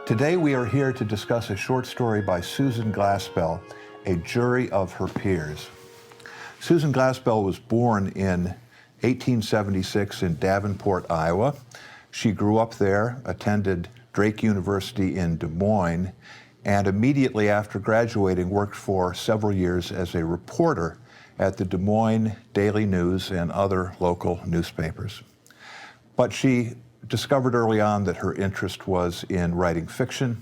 Today we are here to discuss a short story by Susan Glaspell, A Jury of Her Peers. Susan Glaspell was born in 1876 in Davenport, Iowa. She grew up there, attended Drake University in Des Moines, and immediately after graduating worked for several years as a reporter at the Des Moines Daily News and other local newspapers. But she discovered early on that her interest was in writing fiction.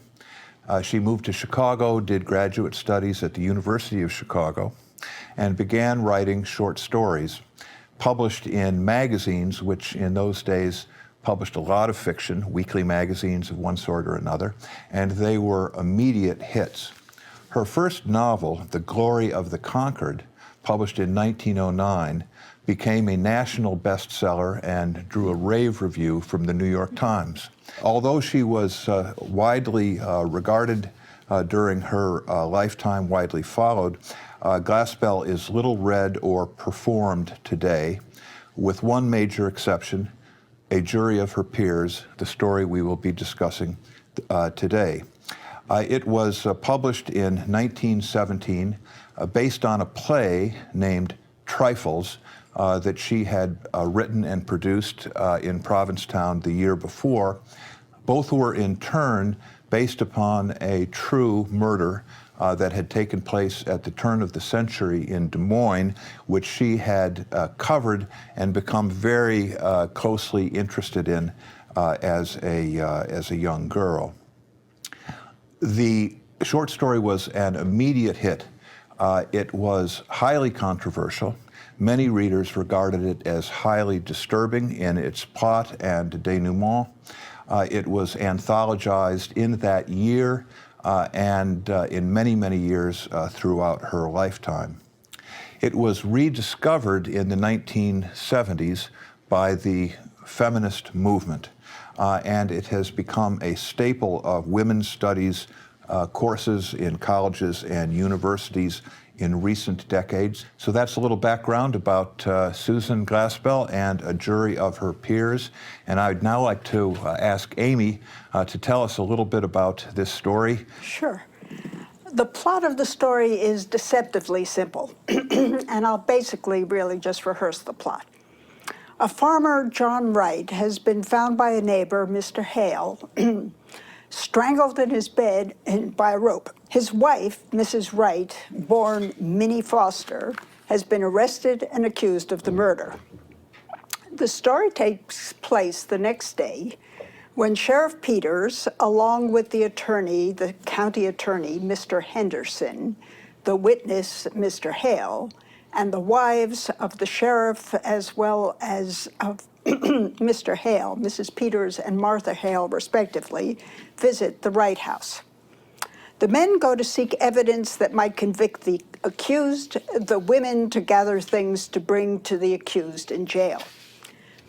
She moved to Chicago, did graduate studies at the University of Chicago, and began writing short stories, published in magazines, which in those days published a lot of fiction, weekly magazines of one sort or another, and they were immediate hits. Her first novel, The Glory of the Conquered, published in 1909, became a national bestseller and drew a rave review from the New York Times. Although she was widely regarded during her lifetime, widely followed, Glaspell is little read or performed today, with one major exception, A Jury of Her Peers, the story we will be discussing today. It was published in 1917 based on a play named Trifles that she had written and produced in Provincetown the year before. Both were in turn based upon a true murder that had taken place at the turn of the century in Des Moines, which she had covered and become very closely interested in as a young girl. The short story was an immediate hit. It was highly controversial. Many readers regarded it as highly disturbing in its plot and denouement. It was anthologized in that year and in many, many years throughout her lifetime. It was rediscovered in the 1970s by the feminist movement, and it has become a staple of women's studies courses in colleges and universities in recent decades. So that's a little background about Susan Glaspell and A Jury of Her Peers. And I'd now like to ask Amy to tell us a little bit about this story. Sure. The plot of the story is deceptively simple, and I'll basically really just rehearse the plot. A farmer, John Wright, has been found by a neighbor, Mr. Hale, strangled in his bed by a rope. His wife, Mrs. Wright, born Minnie Foster, has been arrested and accused of the murder. The story takes place the next day when Sheriff Peters, along with the attorney, the county attorney, Mr. Henderson, the witness, Mr. Hale, and the wives of the sheriff as well as of Mr. Hale, Mrs. Peters and Martha Hale, respectively, visit the Wright house. The men go to seek evidence that might convict the accused, the women to gather things to bring to the accused in jail.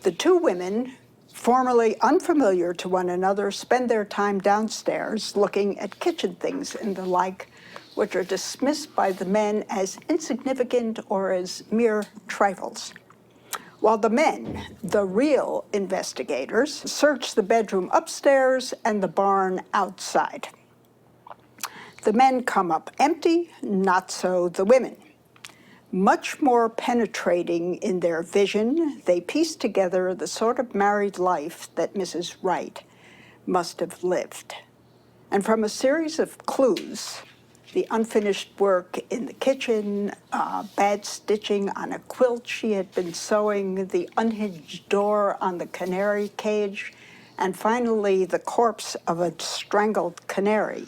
The two women, formerly unfamiliar to one another, spend their time downstairs looking at kitchen things and the like, which are dismissed by the men as insignificant or as mere trifles. While the men, the real investigators, search the bedroom upstairs and the barn outside. The men come up empty, not so the women. Much more penetrating in their vision, they piece together the sort of married life that Mrs. Wright must have lived. And from a series of clues, the unfinished work in the kitchen, bad stitching on a quilt she had been sewing, the unhinged door on the canary cage, and finally the corpse of a strangled canary,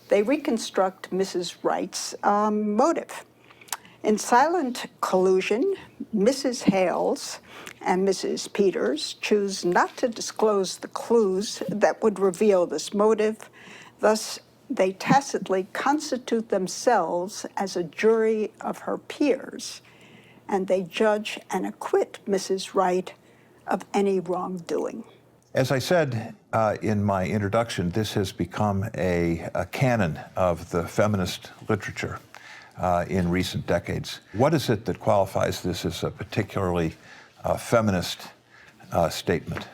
they reconstruct Mrs. Wright's motive. In silent collusion, Mrs. Hales and Mrs. Peters choose not to disclose the clues that would reveal this motive. Thus, they tacitly constitute themselves as a jury of her peers, and they judge and acquit Mrs. Wright of any wrongdoing. As I said in my introduction, this has become a canon of the feminist literature in recent decades. What is it that qualifies this as a particularly feminist statement?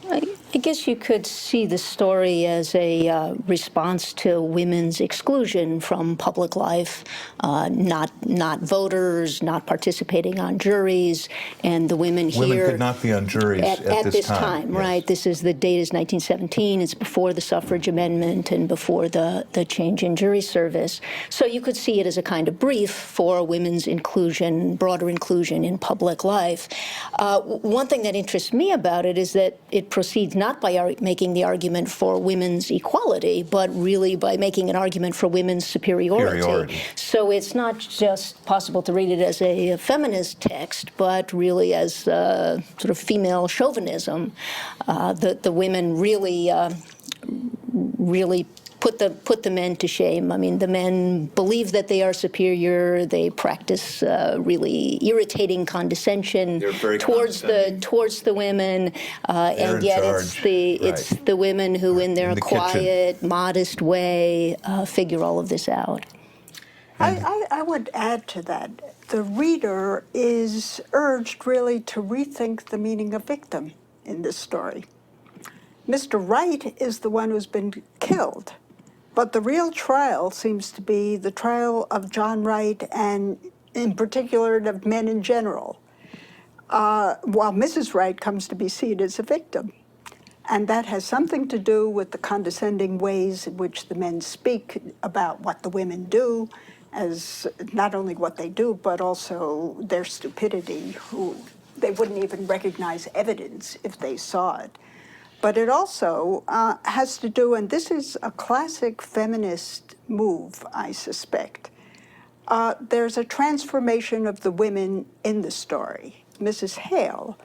I guess you could see the story as a response to women's exclusion from public life, not voters, not participating on juries, and the women here. Women could not be on juries at this time. Yes. Right? This is the date is 1917. It's before the suffrage amendment and before the change in jury service. So you could see it as a kind of brief for women's inclusion, broader inclusion in public life. One thing that interests me about it is that it proceeds not by making the argument for women's equality, but really by making an argument for women's superiority. So it's not just possible to read it as a feminist text, but really as sort of female chauvinism. The women really put the men to shame. I mean, the men believe that they are superior. They practice really irritating condescension towards the women, and yet it's the women who, in their quiet, modest way, figure all of this out. I would add to that. The reader is urged really to rethink the meaning of victim in this story. Mr. Wright is the one who's been killed. But the real trial seems to be the trial of John Wright and, in particular, of men in general, while Mrs. Wright comes to be seen as a victim. And that has something to do with the condescending ways in which the men speak about what the women do, as not only what they do, but also their stupidity, who they wouldn't even recognize evidence if they saw it. But it also has to do, and this is a classic feminist move, I suspect. There's a transformation of the women in the story. Mrs. Hale,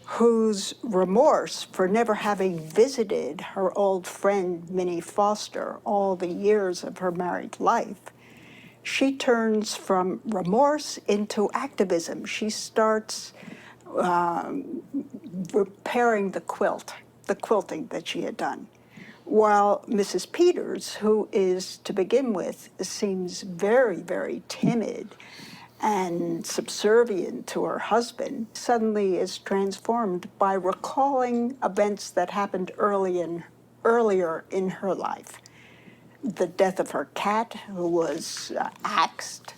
whose remorse for never having visited her old friend Minnie Foster all the years of her married life, she turns from remorse into activism. She starts repairing the quilting that she had done. While Mrs. Peters, who is, to begin with, seems very, very timid and subservient to her husband, suddenly is transformed by recalling events that happened earlier in her life. The death of her cat, who was axed,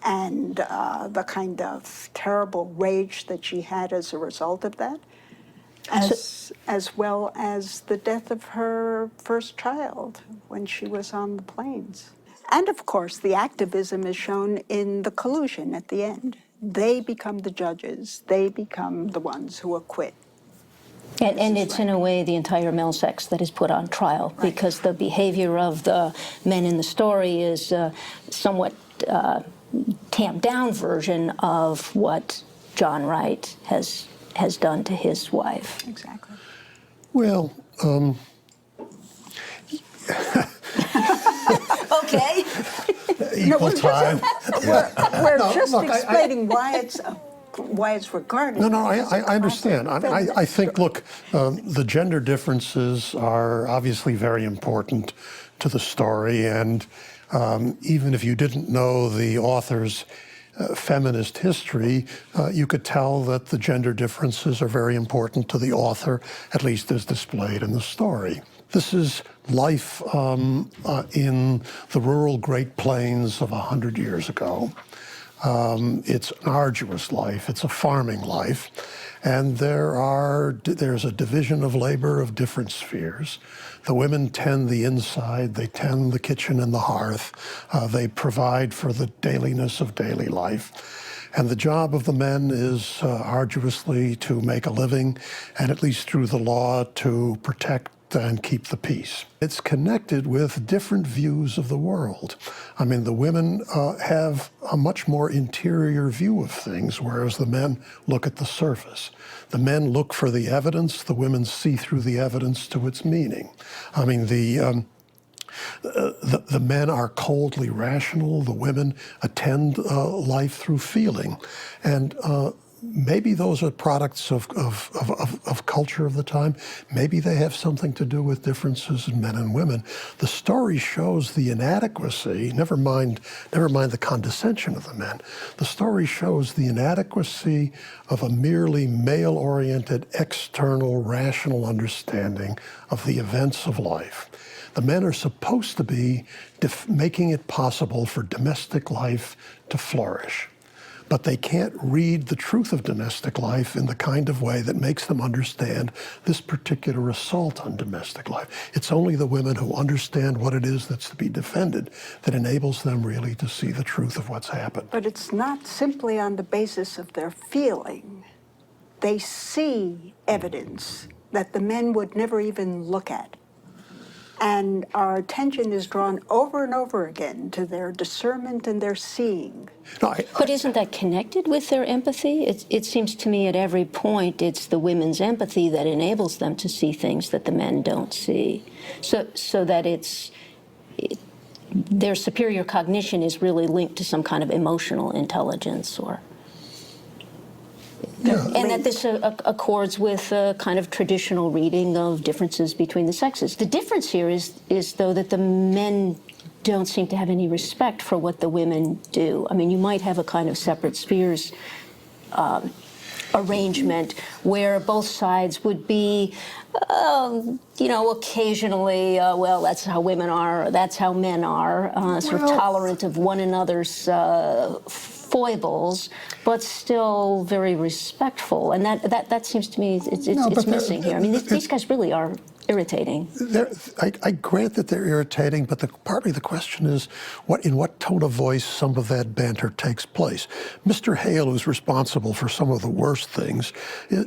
and the kind of terrible rage that she had as a result of that, as well as the death of her first child when she was on the plains. And of course, the activism is shown in the collusion at the end. They become the judges. They become the ones who acquit. And it's in a way the entire male sex that is put on trial, because the behavior of the men in the story is somewhat tamped down version of what John Wright has done to his wife. Exactly. Well, Okay. equal time. We're just look, explaining why it's regarded. No, I understand. I think, look, the gender differences are obviously very important to the story, and even if you didn't know the author's feminist history, you could tell that the gender differences are very important to the author, at least as displayed in the story. This is life in the rural Great Plains of 100 years ago. It's an arduous life. It's a farming life. And there's a division of labor of different spheres. The women tend the inside. They tend the kitchen and the hearth. They provide for the dailiness of daily life. And the job of the men is arduously to make a living, and at least through the law to protect and keep the peace. It's connected with different views of the world. I mean, the women have a much more interior view of things, whereas the men look at the surface. The men look for the evidence, the women see through the evidence to its meaning. I mean, the men are coldly rational, the women attend life through feeling. And maybe those are products of culture of the time. Maybe they have something to do with differences in men and women. The story shows the inadequacy, never mind the condescension of the men. The story shows the inadequacy of a merely male-oriented, external, rational understanding of the events of life. The men are supposed to be making it possible for domestic life to flourish. But they can't read the truth of domestic life in the kind of way that makes them understand this particular assault on domestic life. It's only the women who understand what it is that's to be defended that enables them really to see the truth of what's happened. But it's not simply on the basis of their feeling. They see evidence that the men would never even look at. And our attention is drawn over and over again to their discernment and their seeing. No, But isn't that connected with their empathy? It seems to me at every point it's the women's empathy that enables them to see things that the men don't see. So that their superior cognition is really linked to some kind of emotional intelligence, or... And that this accords with a kind of traditional reading of differences between the sexes. The difference here is though, that the men don't seem to have any respect for what the women do. I mean, you might have a kind of separate spheres arrangement where both sides would be, occasionally, well, that's how women are, that's how men are, sort of tolerant of one another's foibles, but still very respectful. And that seems to me it's missing here. I mean, these guys really are irritating. I grant that they're irritating, but partly the question is in what tone of voice some of that banter takes place. Mr. Hale, who's responsible for some of the worst things, in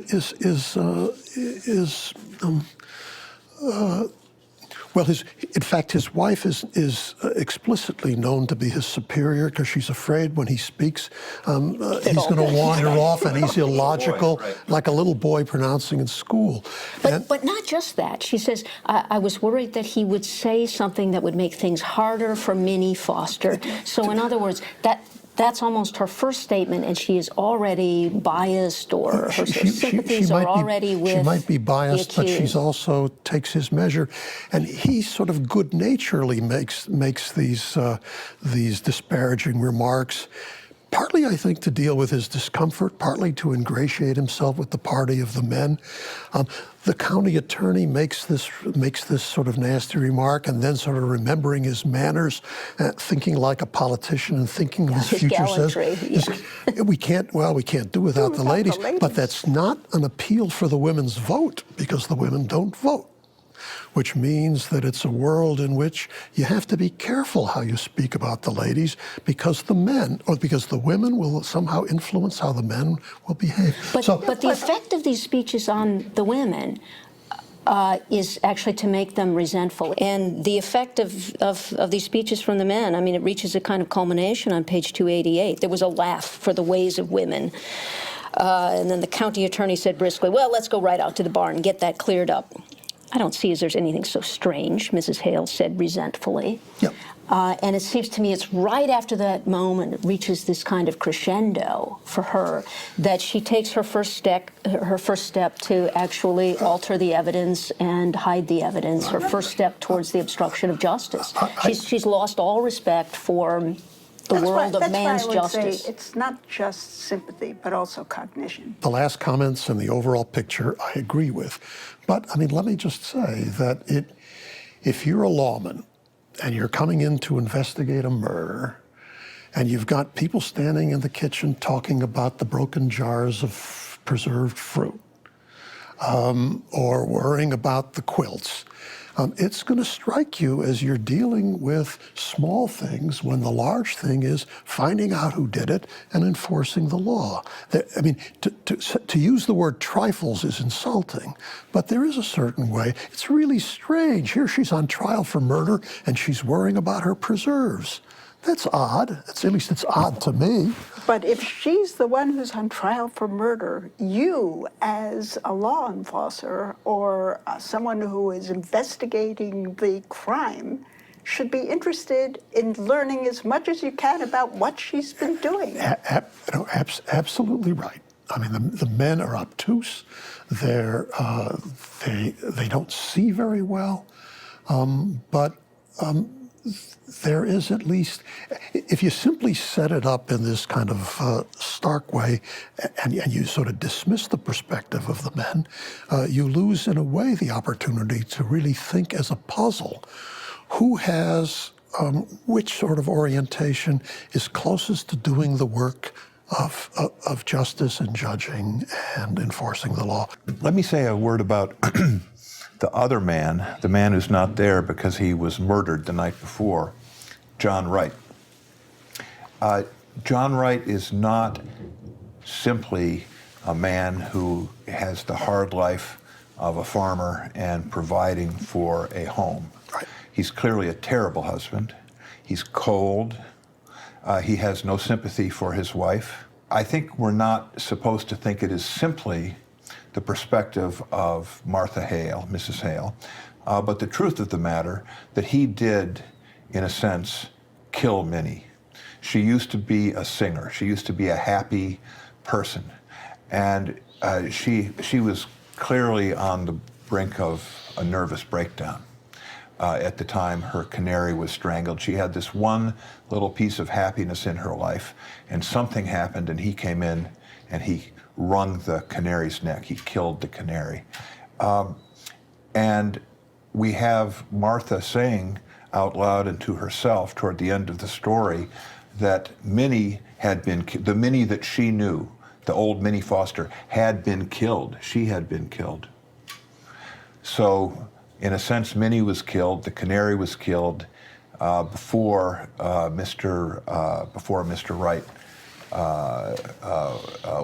fact, his wife is explicitly known to be his superior because she's afraid when he speaks, he's going to wander off and he's illogical, like a little boy pronouncing in school. But not just that. She says, I was worried that he would say something that would make things harder for Minnie Foster. So in other words, that's almost her first statement, and she is already biased, or her sympathies are already with She might be biased, but she's also takes his measure, and he sort of good-naturedly makes these disparaging remarks. Partly, I think, to deal with his discomfort, partly to ingratiate himself with the party of the men. The county attorney makes this sort of nasty remark, and then sort of remembering his manners, thinking like a politician and thinking of his future gallantry, we can't do without the ladies. But that's not an appeal for the women's vote, because the women don't vote. Which means that it's a world in which you have to be careful how you speak about the ladies, because the women will somehow influence how the men will behave. But the effect of these speeches on the women is actually to make them resentful. And the effect of these speeches from the men, I mean, it reaches a kind of culmination on page 288. There was a laugh for the ways of women. And then the county attorney said briskly, well, let's go right out to the barn and get that cleared up. I don't see as there's anything so strange, Mrs. Hale said resentfully. Yep. And it seems to me it's right after that moment it reaches this kind of crescendo for her that she takes her first step to actually alter the evidence and hide the evidence, her first step towards the obstruction of justice. She's lost all respect for the world of man's justice. That's why I would say it's not just sympathy, but also cognition. The last comments and the overall picture I agree with. But, I mean, let me just say that if you're a lawman and you're coming in to investigate a murder, and you've got people standing in the kitchen talking about the broken jars of preserved fruit, or worrying about the quilts, it's going to strike you as you're dealing with small things when the large thing is finding out who did it and enforcing the law. I mean, to use the word trifles is insulting, but there is a certain way. It's really strange. Here she's on trial for murder and she's worrying about her preserves. That's odd. At least it's odd to me. But if she's the one who's on trial for murder, you, as a law enforcer or someone who is investigating the crime, should be interested in learning as much as you can about what she's been doing. Absolutely right. I mean, the men are obtuse. They don't see very well, but there is at least, if you simply set it up in this kind of stark way and you sort of dismiss the perspective of the men, you lose in a way the opportunity to really think as a puzzle. Who has which sort of orientation is closest to doing the work of justice and judging and enforcing the law? Let me say a word about the other man, the man who's not there because he was murdered the night before, John Wright. John Wright is not simply a man who has the hard life of a farmer and providing for a home. Right. He's clearly a terrible husband. He's cold. He has no sympathy for his wife. I think we're not supposed to think it is simply the perspective of Martha Hale, Mrs. Hale, but the truth of the matter that he did, in a sense, kill Minnie. She used to be a singer. She used to be a happy person, and she was clearly on the brink of a nervous breakdown. At the time her canary was strangled. She had this one little piece of happiness in her life, and something happened, and he came in and he wrung the canary's neck. He killed the canary. And we have Martha saying out loud and to herself toward the end of the story that Minnie had been, the Minnie that she knew, the old Minnie Foster, had been killed. She had been killed. So, in a sense, Minnie was killed, the canary was killed before Mr. Wright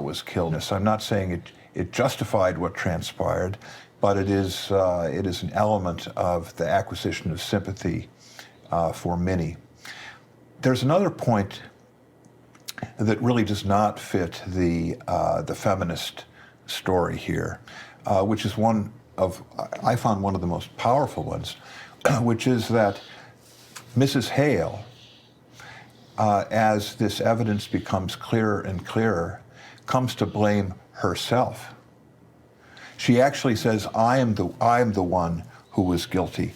was killed. So I'm not saying it justified what transpired, but it is an element of the acquisition of sympathy for Minnie. There's another point that really does not fit the feminist story here, which is I found one of the most powerful ones, which is that Mrs. Hale, as this evidence becomes clearer and clearer, comes to blame herself. She actually says, I am the one who was guilty.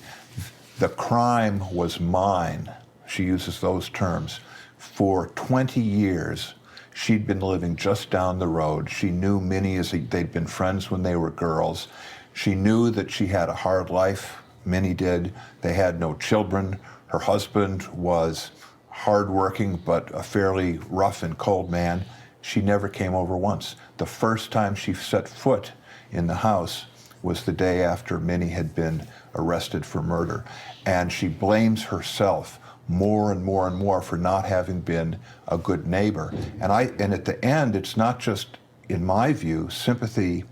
The crime was mine. She uses those terms. For 20 years, she'd been living just down the road. She knew Minnie they'd been friends when they were girls. She knew that she had a hard life. Minnie did. They had no children. Her husband was hardworking, but a fairly rough and cold man. She never came over once. The first time she set foot in the house was the day after Minnie had been arrested for murder. And she blames herself more and more and more for not having been a good neighbor. And at the end, it's not just, in my view, sympathy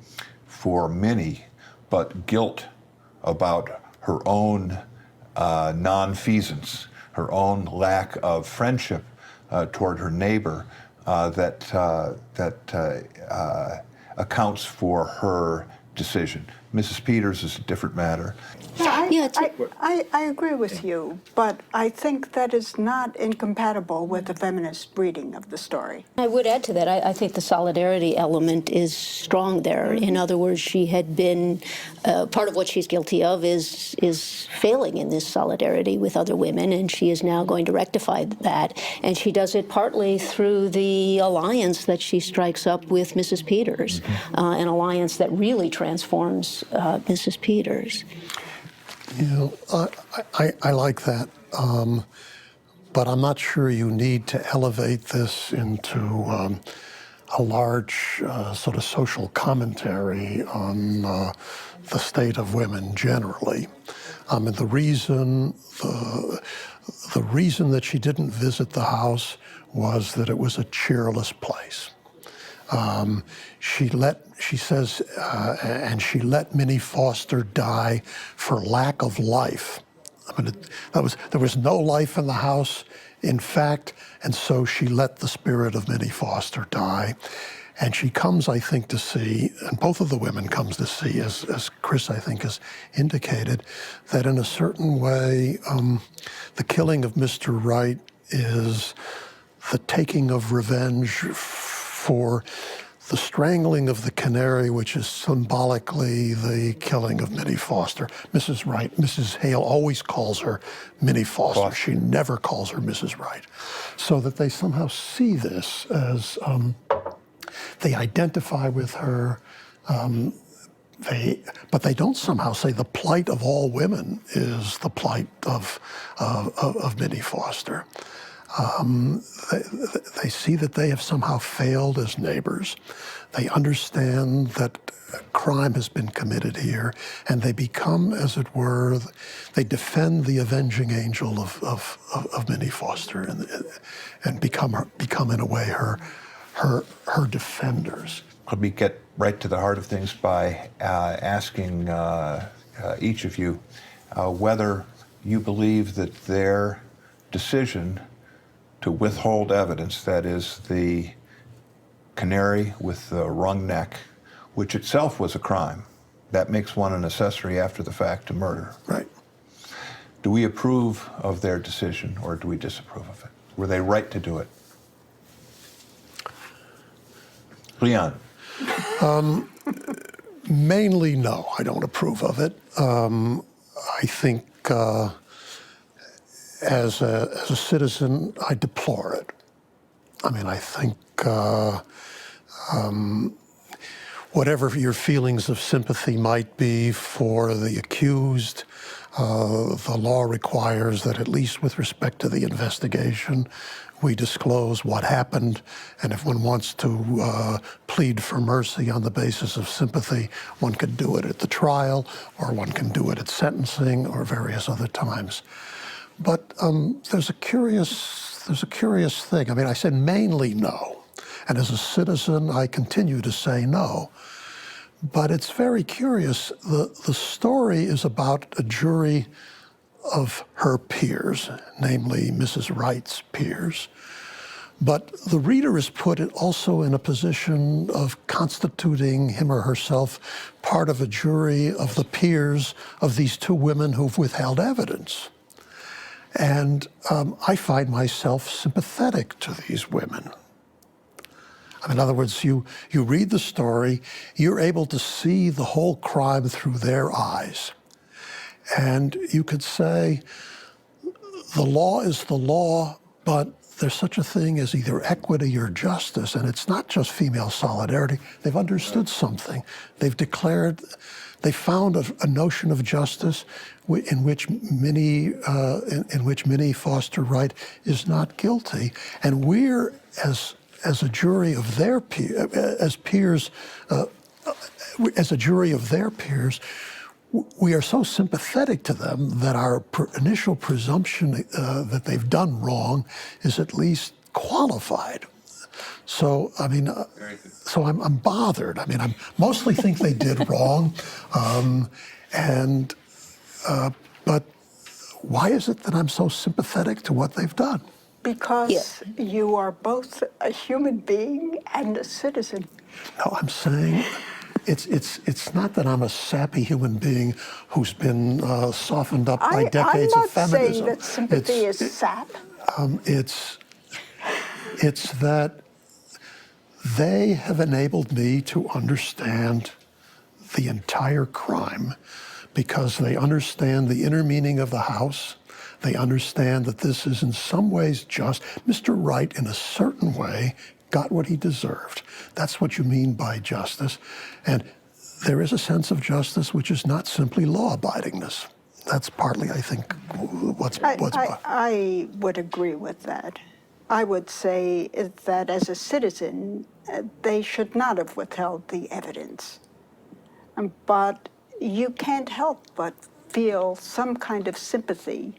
for Minnie, but guilt about her own nonfeasance, her own lack of friendship toward her neighbor that accounts for her decision. Mrs. Peters is a different matter. I agree with you, but I think that is not incompatible with the feminist reading of the story. I would add to that, I think the solidarity element is strong there. In other words, she had been, part of what she's guilty of is failing in this solidarity with other women, and she is now going to rectify that. And she does it partly through the alliance that she strikes up with Mrs. Peters, an alliance that really transforms Mrs. Peters. You know, I like that, but I'm not sure you need to elevate this into a large sort of social commentary on the state of women generally. I mean, the reason that she didn't visit the house was that it was a cheerless place. She says, and she let Minnie Foster die for lack of life. I mean, there was no life in the house, in fact, and so she let the spirit of Minnie Foster die. And she comes, I think, to see, and both of the women comes to see, as Chris, I think, has indicated, that in a certain way, the killing of Mr. Wright is the taking of revenge for the strangling of the canary, which is symbolically the killing of Minnie Foster. Mrs. Wright, Mrs. Hale always calls her Minnie Foster. She never calls her Mrs. Wright. So that they somehow see this as, they identify with her, but they don't somehow say the plight of all women is the plight of Minnie Foster. They see that they have somehow failed as neighbors. They understand that crime has been committed here, and they become, as it were, they defend the avenging angel of Minnie Foster, and become in a way her defenders. Let me get right to the heart of things by asking each of you whether you believe that their decision to withhold evidence, that is the canary with the wrung neck, which itself was a crime, that makes one an accessory after the fact to murder. Right. Do we approve of their decision or do we disapprove of it? Were they right to do it? Leon. Mainly, no, I don't approve of it. I think as a citizen, I deplore it. I mean, I think whatever your feelings of sympathy might be for the accused, the law requires that, at least with respect to the investigation, we disclose what happened, and if one wants to plead for mercy on the basis of sympathy, one can do it at the trial, or one can do it at sentencing, or various other times. But there's a curious thing. I mean, I said mainly no, and as a citizen, I continue to say no. But it's very curious. The story is about a jury of her peers, namely Mrs. Wright's peers. But the reader is put also in a position of constituting him or herself part of a jury of the peers of these two women who've withheld evidence. And I find myself sympathetic to these women. In other words, you read the story, you're able to see the whole crime through their eyes. And you could say, the law is the law, but there's such a thing as either equity or justice, and it's not just female solidarity. They've understood something. They've declared, they found a notion of justice in which Minnie Foster Wright is not guilty, and we're as a jury of their peers, as a jury of their peers, we are so sympathetic to them that our initial presumption that they've done wrong is at least qualified. So, I mean, so I'm bothered. I mean, I mostly think they did wrong, but why is it that I'm so sympathetic to what they've done? Because you are both a human being and a citizen. No, I'm saying it's not that I'm a sappy human being who's been softened up by decades of feminism. I'm not saying that sympathy is sap. It's that they have enabled me to understand the entire crime because they understand the inner meaning of the house. They understand that this is in some ways just. Mr. Wright, in a certain way, got what he deserved. That's what you mean by justice. And there is a sense of justice which is not simply law-abidingness. That's partly, I think, what's I would agree with that. I would say that as a citizen, they should not have withheld the evidence. But you can't help but feel some kind of sympathy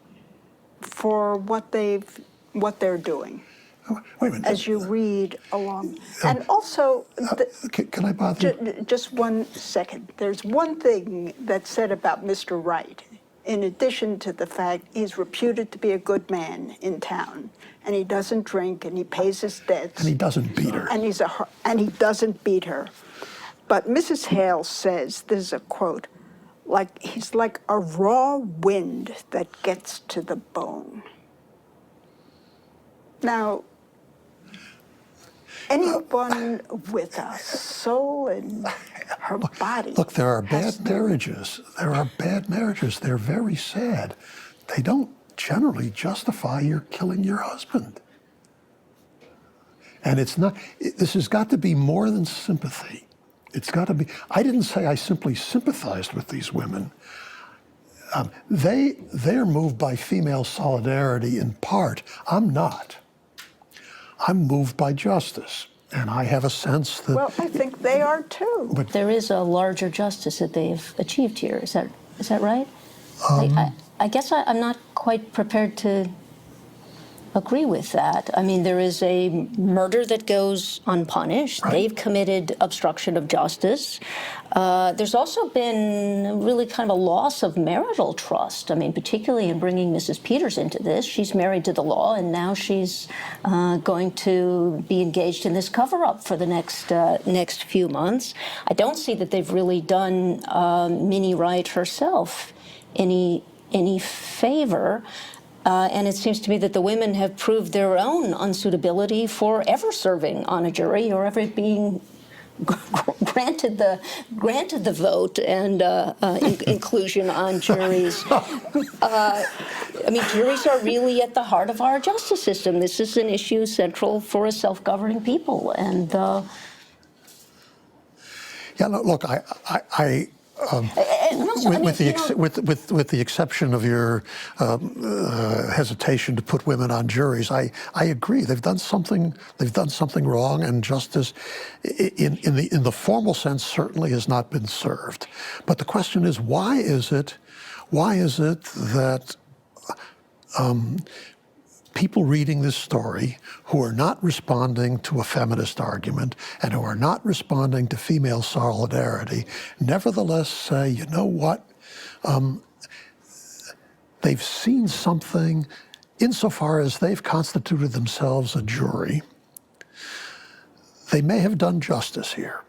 for what they're doing. Wait a minute. As you read along. And also, can I bother you? Just 1 second. There's one thing that's said about Mr. Wright, in addition to the fact he's reputed to be a good man in town, and he doesn't drink, and he pays his debts. And he doesn't beat her. And he doesn't beat her. But Mrs. Hale says, this is a quote, he's like a raw wind that gets to the bone. Now, anyone with a soul in her body. Look, there are has bad to- marriages. There are bad marriages. They're very sad. They don't generally justify your killing your husband. And it's not, this has got to be more than sympathy. It's got to be, I didn't say I simply sympathized with these women. They're moved by female solidarity in part. I'm not. I'm moved by justice. And I have a sense that... Well, I think they are too. But there is a larger justice that they've achieved here. Is that right? I guess I'm not quite prepared to agree with that. I mean, there is a murder that goes unpunished. Right. They've committed obstruction of justice. There's also been really kind of a loss of marital trust. I mean, particularly in bringing Mrs. Peters into this. She's married to the law, and now she's going to be engaged in this cover-up for the next few months. I don't see that they've really done Minnie Wright herself any favor. And it seems to me that the women have proved their own unsuitability for ever serving on a jury or ever being granted the vote and inclusion on juries. I mean, juries are really at the heart of our justice system. This is an issue central for a self-governing people, and Yeah, look, with the exception of your hesitation to put women on juries, I agree. They've done something wrong, and justice, in the formal sense, certainly has not been served. But the question is, why is it that people reading this story who are not responding to a feminist argument and who are not responding to female solidarity nevertheless say, you know what, they've seen something insofar as they've constituted themselves a jury. They may have done justice here.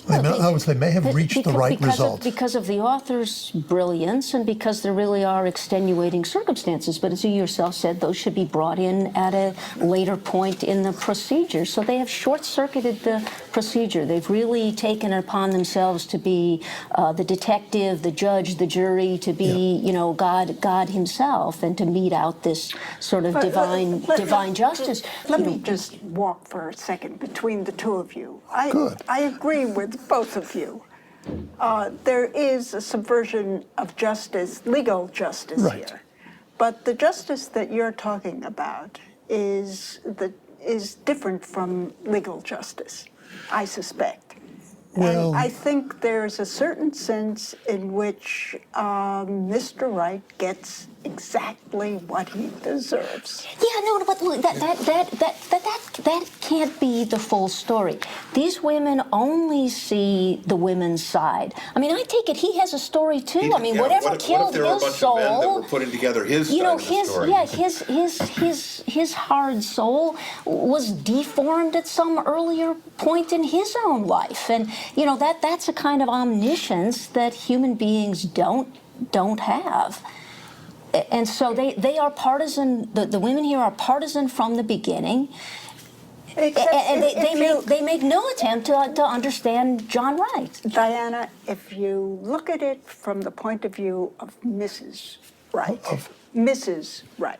In other words, they may have reached the right result. Because of the author's brilliance and because there really are extenuating circumstances. But as you yourself said, those should be brought in at a later point in the procedure. So they have short-circuited the procedure. They've really taken it upon themselves to be the detective, the judge, the jury, to be, you know, God himself, and to mete out this sort of divine justice. Let me just walk for a second between the two of you. Good. I agree with both of you. There is a subversion of justice, legal justice Right. here. But the justice that you're talking about is different from legal justice, I suspect. Well, and I think there's a certain sense in which Mr. Wright gets exactly what he deserves. Yeah, no, but look, that can't be the full story. These women only see the women's side. I mean, I take it he has a story too. I mean, whatever killed his soul. What if there were a bunch of men that were putting together his side of the story? His hard soul was deformed at some earlier point in his own life, and you know that's a kind of omniscience that human beings don't have. And so they are partisan. The women here are partisan from the beginning, and they make no attempt to understand John Wright. Diana, if you look at it from the point of view of Mrs. Wright, Mrs. Wright,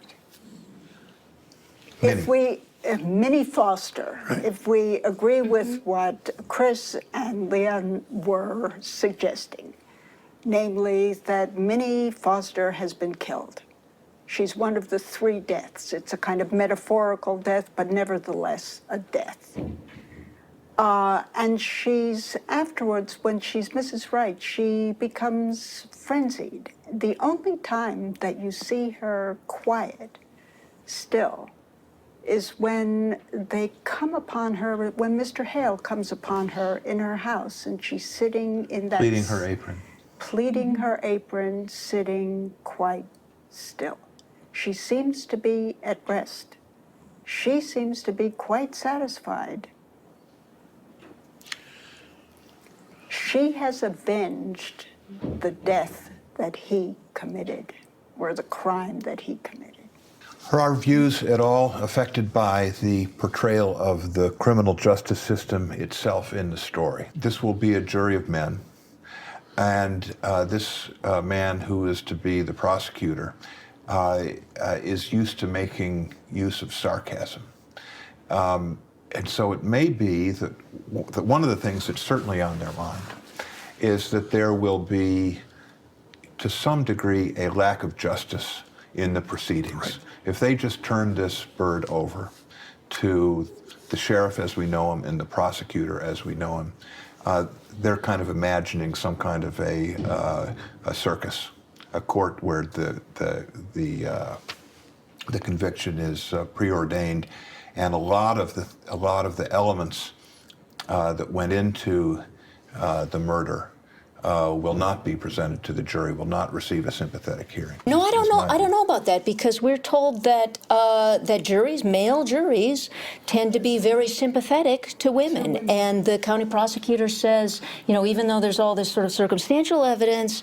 Minnie Foster, Right. if we agree with what Chris and Leon were suggesting, namely that Minnie Foster has been killed. She's one of the three deaths. It's a kind of metaphorical death, but nevertheless a death. And she's, afterwards, when she's Mrs. Wright, she becomes frenzied. The only time that you see her quiet, still, is when they come upon her, when Mr. Hale comes upon her in her house, and she's sitting in that... Pleating her apron. Pleating her apron, sitting quite still. She seems to be at rest. She seems to be quite satisfied. She has avenged the death that he committed, or the crime that he committed. Are our views at all affected by the portrayal of the criminal justice system itself in the story? This will be a jury of men, and this man who is to be the prosecutor is used to making use of sarcasm. And so it may be that one of the things that's certainly on their mind is that there will be, to some degree, a lack of justice in the proceedings. Right. If they just turn this bird over to the sheriff as we know him and the prosecutor as we know him, they're kind of imagining some kind of a circus, a court where the conviction is preordained, and a lot of the elements that went into the murder will not be presented to the jury, will not receive a sympathetic hearing. No, I don't know. I don't know about that, because we're told that that juries, male juries, tend to be very sympathetic to women. And the county prosecutor says, you know, even though there's all this sort of circumstantial evidence,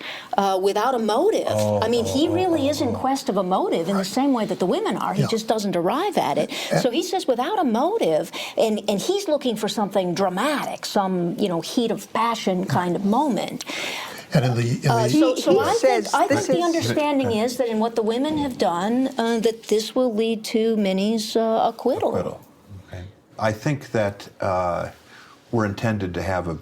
without a motive. I mean, he really is in quest of a motive in the same way that the women are. He just doesn't arrive at it. So he says without a motive, and he's looking for something dramatic, some, you know, heat of passion kind of moment. And in the So I think the understanding is that in what the women have done, that this will lead to Minnie's acquittal. Okay. I think that we're intended to have a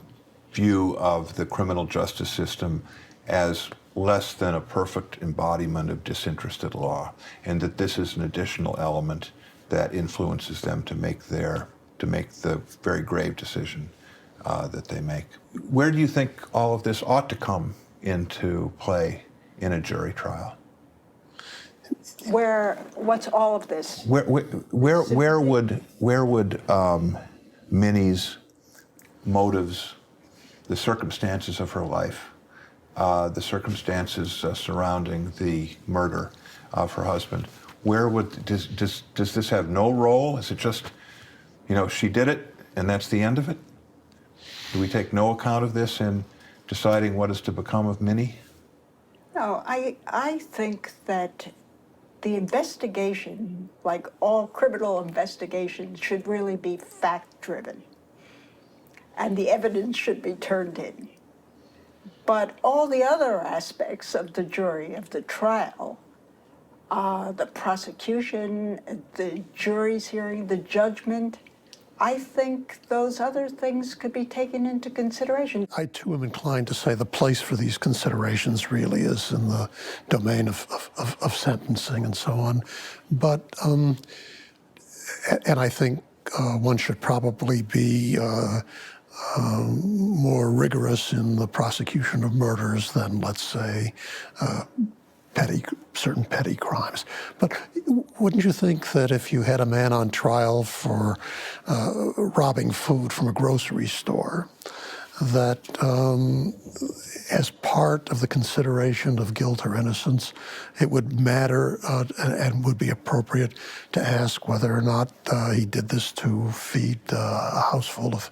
view of the criminal justice system as less than a perfect embodiment of disinterested law, and that this is an additional element that influences them to make the very grave decision that they make. Where do you think all of this ought to come into play in a jury trial? What's all of this? Where would Minnie's motives, the circumstances of her life, the circumstances surrounding the murder of her husband, does this have no role? Is it just, you know, she did it and that's the end of it? Do we take no account of this in deciding what is to become of Minnie? No, I think that the investigation, like all criminal investigations, should really be fact-driven, and the evidence should be turned in. But all the other aspects of the jury, of the trial, the prosecution, the jury's hearing, the judgment, I think those other things could be taken into consideration. I too am inclined to say the place for these considerations really is in the domain of sentencing and so on. But, and I think one should probably be more rigorous in the prosecution of murders than, let's say, certain petty crimes. But wouldn't you think that if you had a man on trial for robbing food from a grocery store, that as part of the consideration of guilt or innocence, it would matter and would be appropriate to ask whether or not he did this to feed a house full of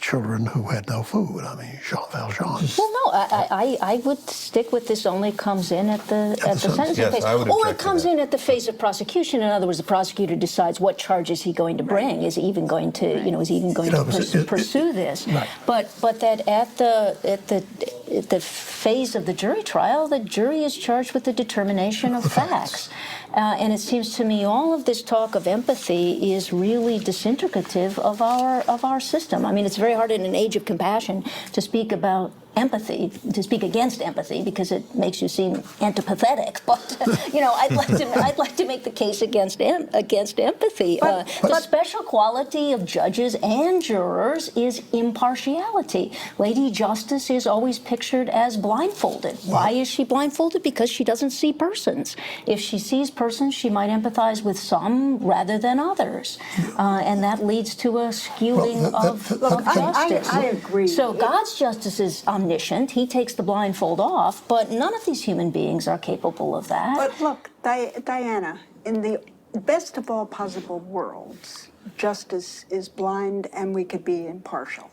children who had no food? I mean, Jean Valjean. Well, no, I would stick with this only comes in at the sentencing Yes, phase. I would Or object it to comes that. in at the phase of prosecution. In other words, the prosecutor decides what charges he's going to bring. Is he even going to, is he even going to pursue this? Right. But that at the phase of the jury trial, the jury is charged with the determination of facts. And it seems to me all of this talk of empathy is really disintegrative of our system. I mean, it's very hard in an age of compassion to speak about empathy, to speak against empathy, because it makes you seem antipathetic. But I'd like to make the case against empathy. The special quality of judges and jurors is impartiality. Lady Justice is always pictured as blindfolded. Why is she blindfolded? Because she doesn't see persons. If she sees persons, she might empathize with some rather than others, and that leads to a skewing of justice. I agree. So God's justice is omniscient. He takes the blindfold off, but none of these human beings are capable of that. But look, Diana, in the best of all possible worlds, justice is blind and we could be impartial.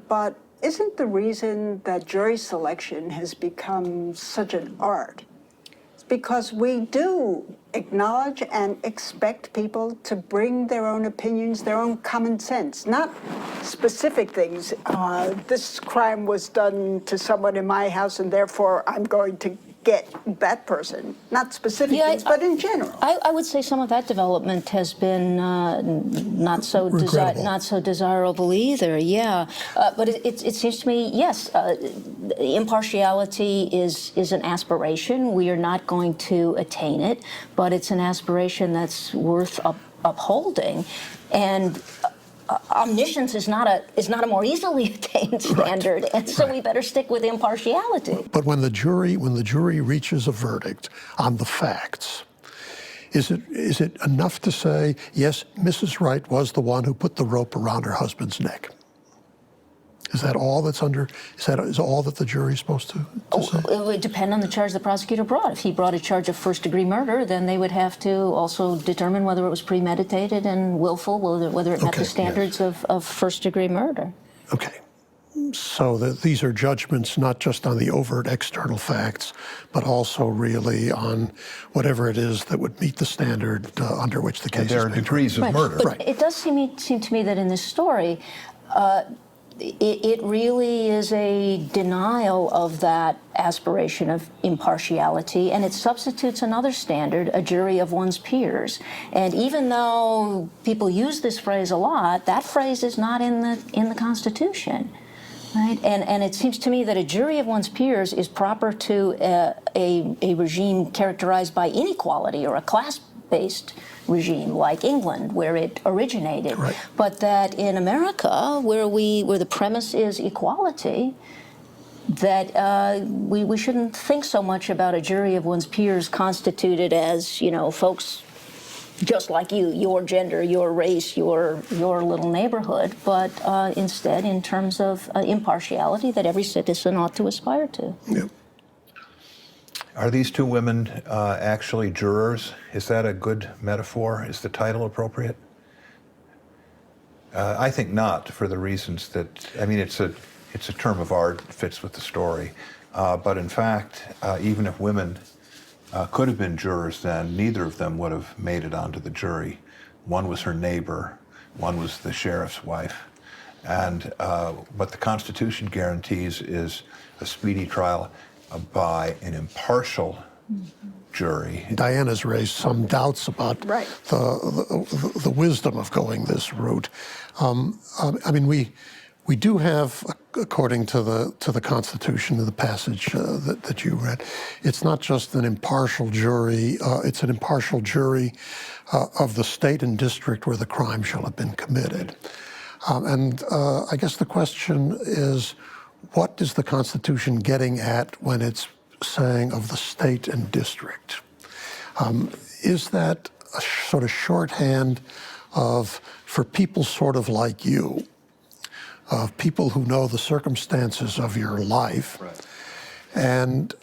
But isn't the reason that jury selection has become such an art because we do acknowledge and expect people to bring their own opinions, their own common sense, not specific things. This crime was done to someone in my house, and therefore I'm going to get that person. Not specific things, but in general. I would say some of that development has been not so desirable either. Yeah, but it seems to me, yes, impartiality is an aspiration. We are not going to attain it, but it's an aspiration that's worth upholding, and omniscience is not a more easily attained standard, and so we better stick with impartiality. But when the jury reaches a verdict on the facts, is it enough to say, yes, Mrs. Wright was the one who put the rope around her husband's neck? Is that all that's is all that the jury is supposed to say? It would depend on the charge the prosecutor brought. If he brought a charge of first-degree murder, then they would have to also determine whether it was premeditated and willful, whether it met the standards of first-degree murder. Okay. So these are judgments not just on the overt external facts, but also really on whatever it is that would meet the standard under which the case is. There are degrees of murder. But it does seem to me that in this story, it really is a denial of that aspiration of impartiality, and it substitutes another standard, a jury of one's peers. And even though people use this phrase a lot, that phrase is not in the Constitution. Right? And it seems to me that a jury of one's peers is proper to a regime characterized by inequality or a class-based regime like England, where it originated. Right. But that in America, where the premise is equality, that we shouldn't think so much about a jury of one's peers constituted as, folks just like you, your gender, your race, your little neighborhood, but instead in terms of impartiality that every citizen ought to aspire to. Yeah. Are these two women actually jurors? Is that a good metaphor? Is the title appropriate? I think not, for the reasons that, it's a term of art, fits with the story. But in fact, even if women could have been jurors then, neither of them would have made it onto the jury. One was her neighbor, one was the sheriff's wife. And what the Constitution guarantees is a speedy trial by an impartial jury. Diana's raised some doubts about the wisdom of going this route. We do have, according to the Constitution, the passage that you read, it's not just an impartial jury, it's an impartial jury of the state and district where the crime shall have been committed. I guess the question is, what is the Constitution getting at when it's saying of the state and district? Is that a sort of shorthand for people sort of like you, of people who know the circumstances of your life? Right. And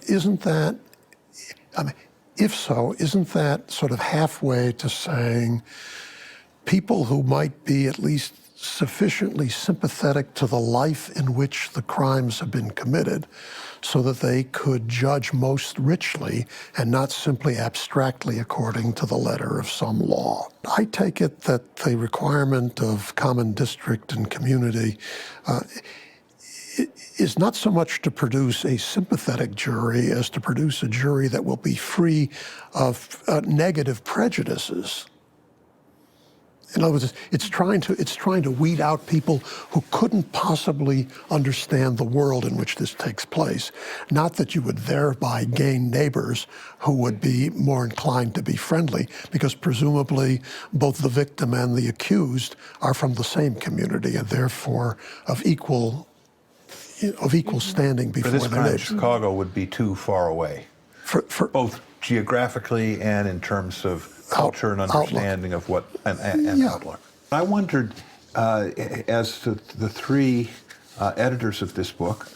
isn't that, if so, isn't that sort of halfway to saying people who might be at least sufficiently sympathetic to the life in which the crimes have been committed so that they could judge most richly and not simply abstractly according to the letter of some law? I take it that the requirement of common district and community is not so much to produce a sympathetic jury as to produce a jury that will be free of negative prejudices. In other words, it's trying to weed out people who couldn't possibly understand the world in which this takes place. Not that you would thereby gain neighbors who would be more inclined to be friendly, because presumably both the victim and the accused are from the same community and therefore of equal standing before For this their crime, neighbors. Chicago would be too far away, For both geographically and in terms of culture and understanding of what and outlook. I wondered, as to the three editors of this book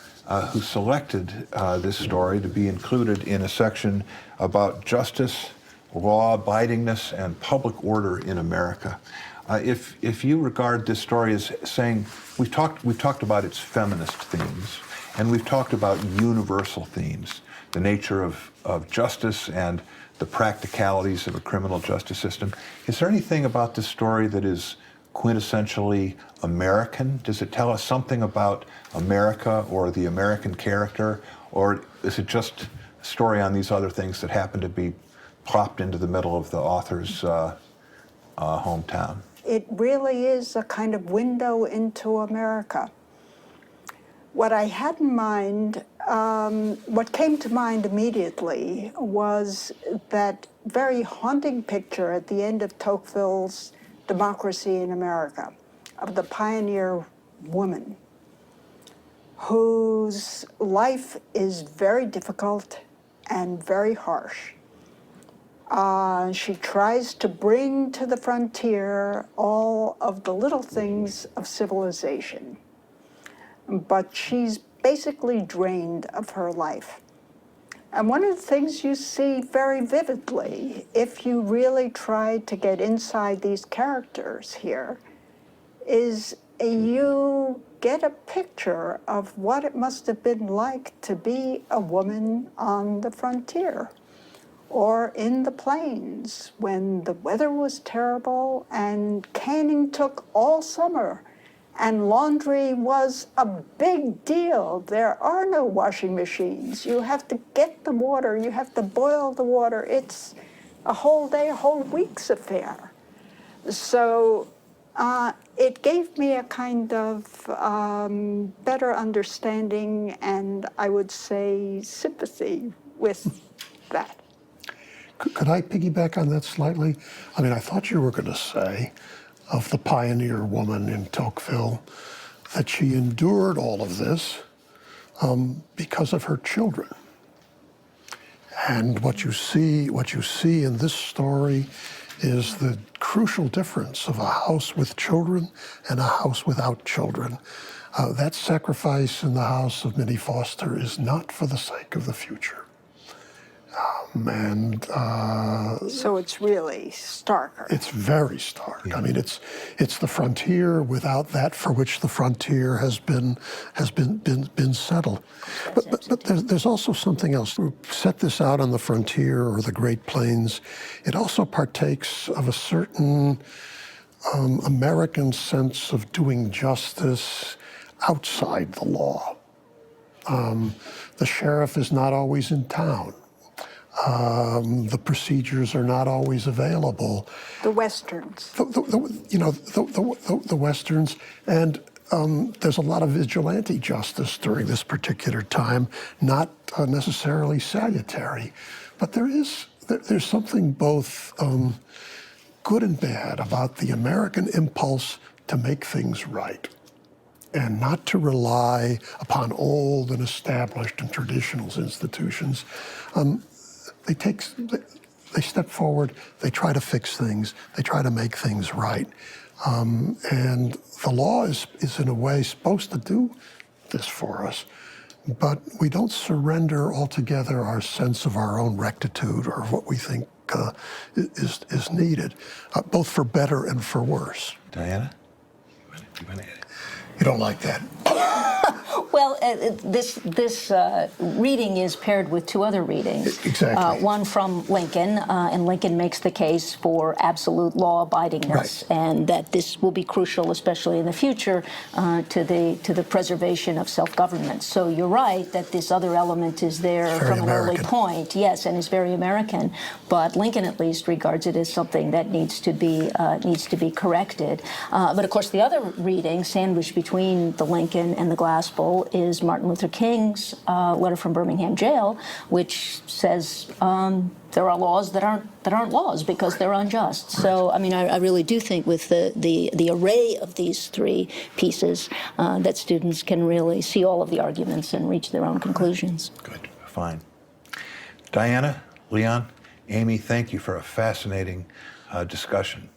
who selected this story to be included in a section about justice, law-abidingness, and public order in America. If you regard this story as saying, we've talked about its feminist themes, and we've talked about universal themes. the nature of justice and the practicalities of a criminal justice system. Is there anything about this story that is quintessentially American? Does it tell us something about America or the American character, or is it just a story on these other things that happen to be plopped into the middle of the author's hometown? It really is a kind of window into America. What I had in mind, what came to mind immediately was that very haunting picture at the end of Tocqueville's Democracy in America, of the pioneer woman whose life is very difficult and very harsh. She tries to bring to the frontier all of the little things of civilization, but she's basically drained of her life. And one of the things you see very vividly, if you really try to get inside these characters here, is you get a picture of what it must have been like to be a woman on the frontier or in the plains when the weather was terrible and canning took all summer and laundry was a big deal. There are no washing machines. You have to get the water, you have to boil the water. It's a whole day, a whole week's affair. So it gave me a kind of better understanding and I would say sympathy with that. Could I piggyback on that slightly? I mean, I thought you were going to say of the pioneer woman in Tocqueville that she endured all of this because of her children. And what you see in this story is the crucial difference of a house with children and a house without children. That sacrifice in the house of Minnie Foster is not for the sake of the future. So it's really starker. It's very stark. Yeah. I mean, it's the frontier without that for which the frontier has been settled. But there's also something else. We set this out on the frontier or the Great Plains. It also partakes of a certain American sense of doing justice outside the law. The sheriff is not always in town. The procedures are not always available. The Westerns. The Westerns, and there's a lot of vigilante justice during this particular time, not necessarily salutary, but there's something both good and bad about the American impulse to make things right and not to rely upon old and established and traditional institutions. They step forward, they try to fix things, they try to make things right. And the law is in a way supposed to do this for us, but we don't surrender altogether our sense of our own rectitude or what we think is needed, both for better and for worse. Diana? You don't like that? Well, this reading is paired with two other readings. Exactly. One from Lincoln, and Lincoln makes the case for absolute law-abidingness, right, and that this will be crucial, especially in the future, to the preservation of self-government. So you're right that this other element is there from an early point, yes, and is very American. But Lincoln, at least, regards it as something that needs to be corrected. But of course, the other reading, sandwiched between the Lincoln and the Glaspell, is Martin Luther King's letter from Birmingham jail, which says there are laws that aren't laws because they're unjust. So, I mean, I really do think with the array of these three pieces that students can really see all of the arguments and reach their own conclusions. Good, fine. Diana, Leon, Amy, thank you for a fascinating discussion.